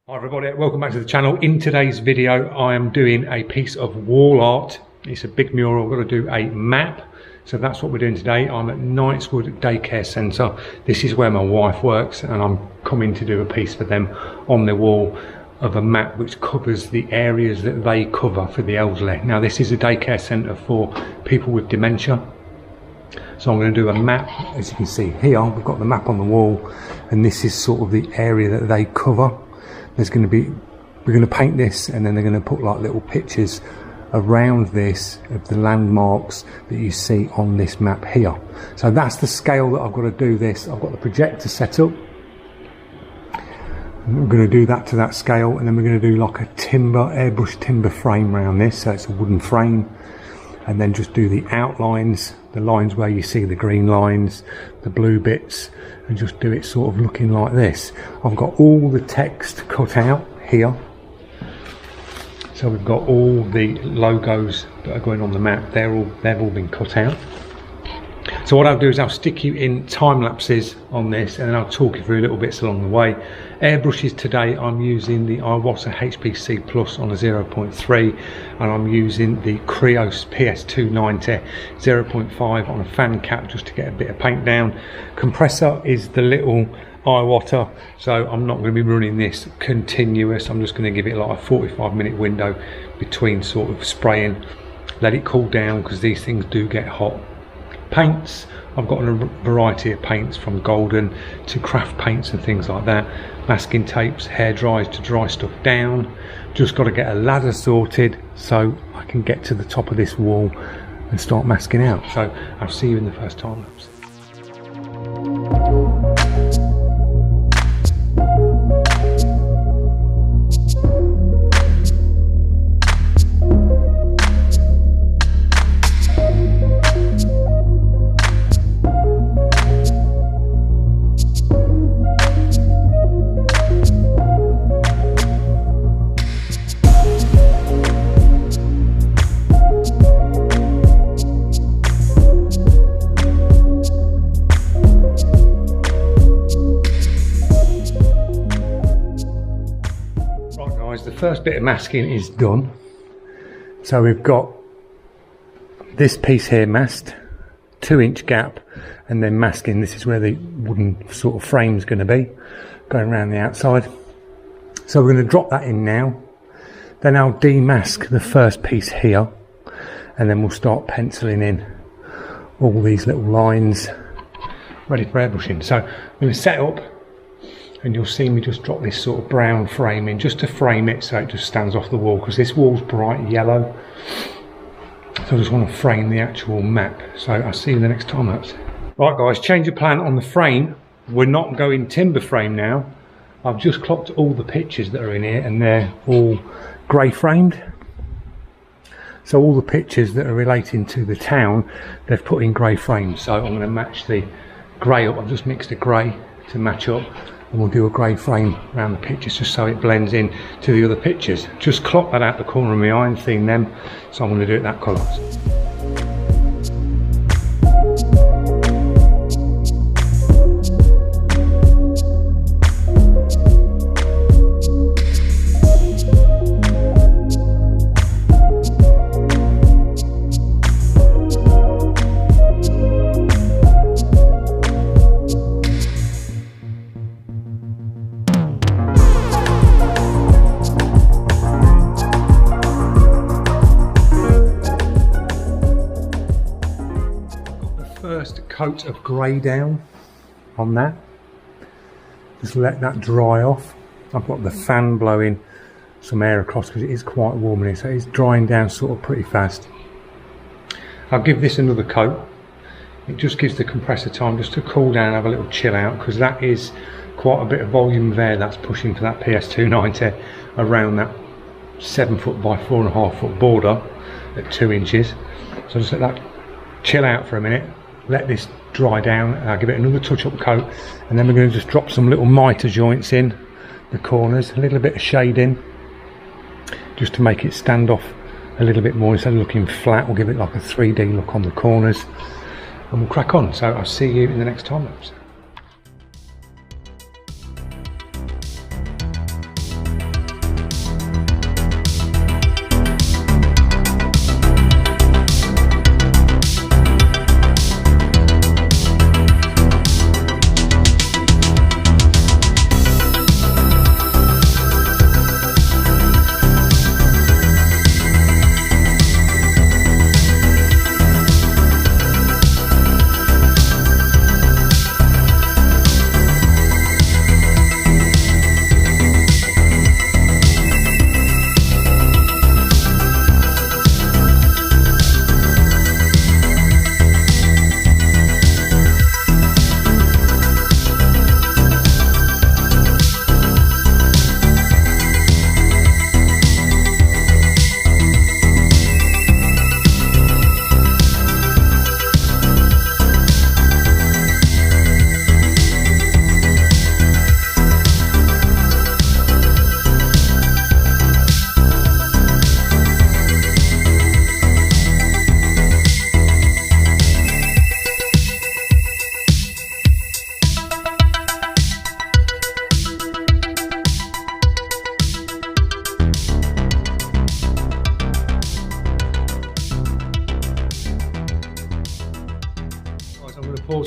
Hi everybody, welcome back to the channel. In today's video I am doing a piece of wall art. It's a big mural. I've got to do a map, so that's what we're doing today. I'm at Knightswood Daycare Centre. This is where my wife works and I'm coming to do a piece for them on the wall of a map which covers the areas that they cover for the elderly. Now this is a daycare centre for people with dementia. So I'm going to do a map. As you can see here, we've got the map on the wall and this is sort of the area that they cover. We're going to paint this and then they're going to put like little pictures around this of the landmarks that you see on this map here. So that's the scale that I've got to do this. I've got the projector set up. And we're going to do that to that scale, and then we're going to do like a airbrush timber frame around this, so it's a wooden frame, and then just do the outlines, the lines where you see the green lines, the blue bits, and just do it sort of looking like this. I've got all the text cut out here, so we've got all the logos that are going on the map. They've all been cut out. So what I'll do is I'll stick you in time lapses on this, and then I'll talk you through little bits along the way. Airbrushes today, I'm using the Iwata HPC Plus on a 0.3, and I'm using the Krios PS290 0.5 on a fan cap just to get a bit of paint down. Compressor is the little Iwata, so I'm not going to be running this continuous. I'm just going to give it like a 45-minute window between sort of spraying, let it cool down because these things do get hot. Paints, I've got a variety of paints from golden to craft paints and things like that. Masking tapes, hair dries to dry stuff down. Just got to get a ladder sorted so I can get to the top of this wall and start masking out. So I'll see you in the first time lapse. The first bit of masking is done. So we've got this piece here masked, 2-inch gap, and then masking. This is where the wooden sort of frame is going to be, going around the outside. So we're going to drop that in now. Then I'll demask the first piece here, and then we'll start penciling in all these little lines ready for airbrushing. So I'm going to set up, and you'll see me just drop this sort of brown frame in just to frame it so it just stands off the wall, because this wall's bright yellow. So I just want to frame the actual map. So I'll see you in the next time lapse. Right guys, change of plan on the frame. We're not going timber frame now. I've just clocked all the pictures that are in here and they're all grey framed. So all the pictures that are relating to the town, they've put in grey frames. So I'm going to match the grey up. I've just mixed a grey to match up. And we'll do a grey frame around the pictures just so it blends in to the other pictures. Just clock that out the corner of my eye and seen them, so I'm going to do it that colour. First coat of grey down on that, just let that dry off. I've got the fan blowing some air across because it is quite warm in here, so it's drying down sort of pretty fast. I'll give this another coat. It just gives the compressor time just to cool down and have a little chill out, because that is quite a bit of volume there that's pushing for that PS290 around that 7 foot by 4.5 foot border at 2 inches. So just let that chill out for a minute. Let this dry down, and I'll give it another touch-up coat, and then we're going to just drop some little mitre joints in the corners, a little bit of shading, just to make it stand off a little bit more. Instead of looking flat, we'll give it like a 3D look on the corners, and we'll crack on. So I'll see you in the next time lapse.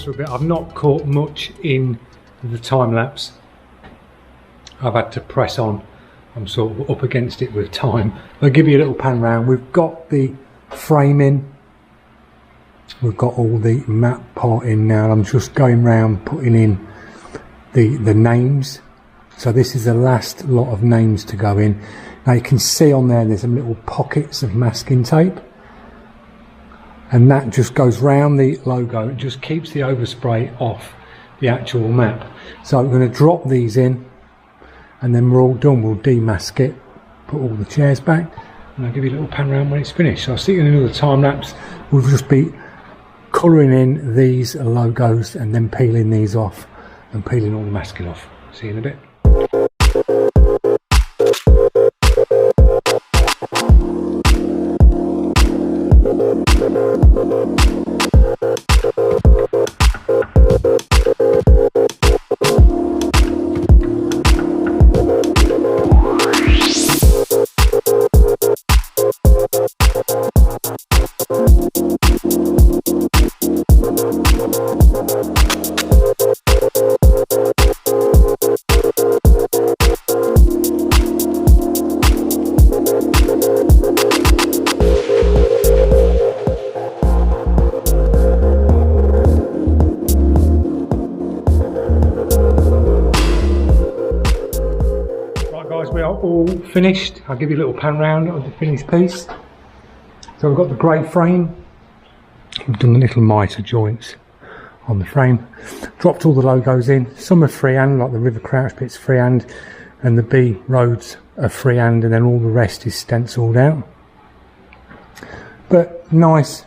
pause for a bit. I've not caught much in the time lapse. I've had to press on. I'm sort of up against it with time. I'll give you a little pan round. We've got the frame in. We've got all the map part in now. I'm just going round putting in the names. So this is the last lot of names to go in. Now you can see on there, there's some little pockets of masking tape. And that just goes round the logo. It just keeps the overspray off the actual map. So I'm going to drop these in. And then we're all done. We'll demask it. Put all the chairs back. And I'll give you a little pan round when it's finished. So I'll see you in another time lapse. We'll just be colouring in these logos and then peeling these off and peeling all the masking off. See you in a bit. We are all finished. I'll give you a little pan round of the finished piece. So we've got the grey frame. We've done the little mitre joints on the frame. Dropped all the logos in. Some are freehand, like the River Crouch bit's freehand, and the B roads are freehand, and then all the rest is stenciled out. But nice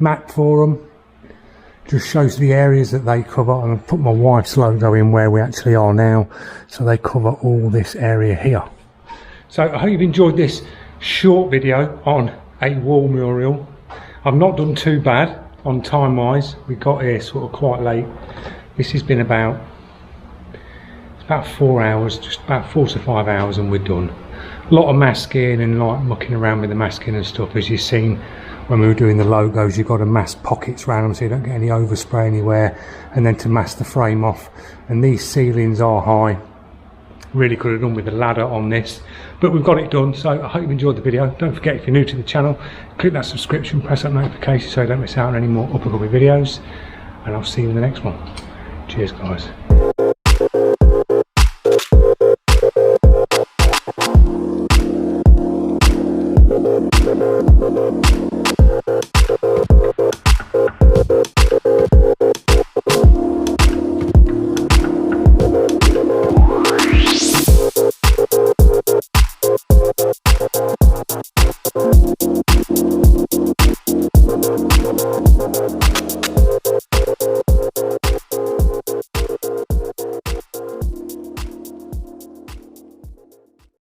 map for them. Just shows the areas that they cover, and I've put my wife's logo in where we actually are now, so they cover all this area here. So I hope you've enjoyed this short video on a wall mural. I've not done too bad on time wise. We got here sort of quite late. This has been about 4 hours, just about 4 to 5 hours, and we're done. A lot of masking and like mucking around with the masking and stuff. As you've seen when we were doing the logos, you've got to mask pockets around them so you don't get any overspray anywhere, and then to mask the frame off. And these ceilings are high. Really could have done with a ladder on this, but we've got it done. So I hope you've enjoyed the video. Don't forget, if you're new to the channel, click that subscription, press that notification so you don't miss out on any more up and coming videos, and I'll see you in the next one. Cheers guys.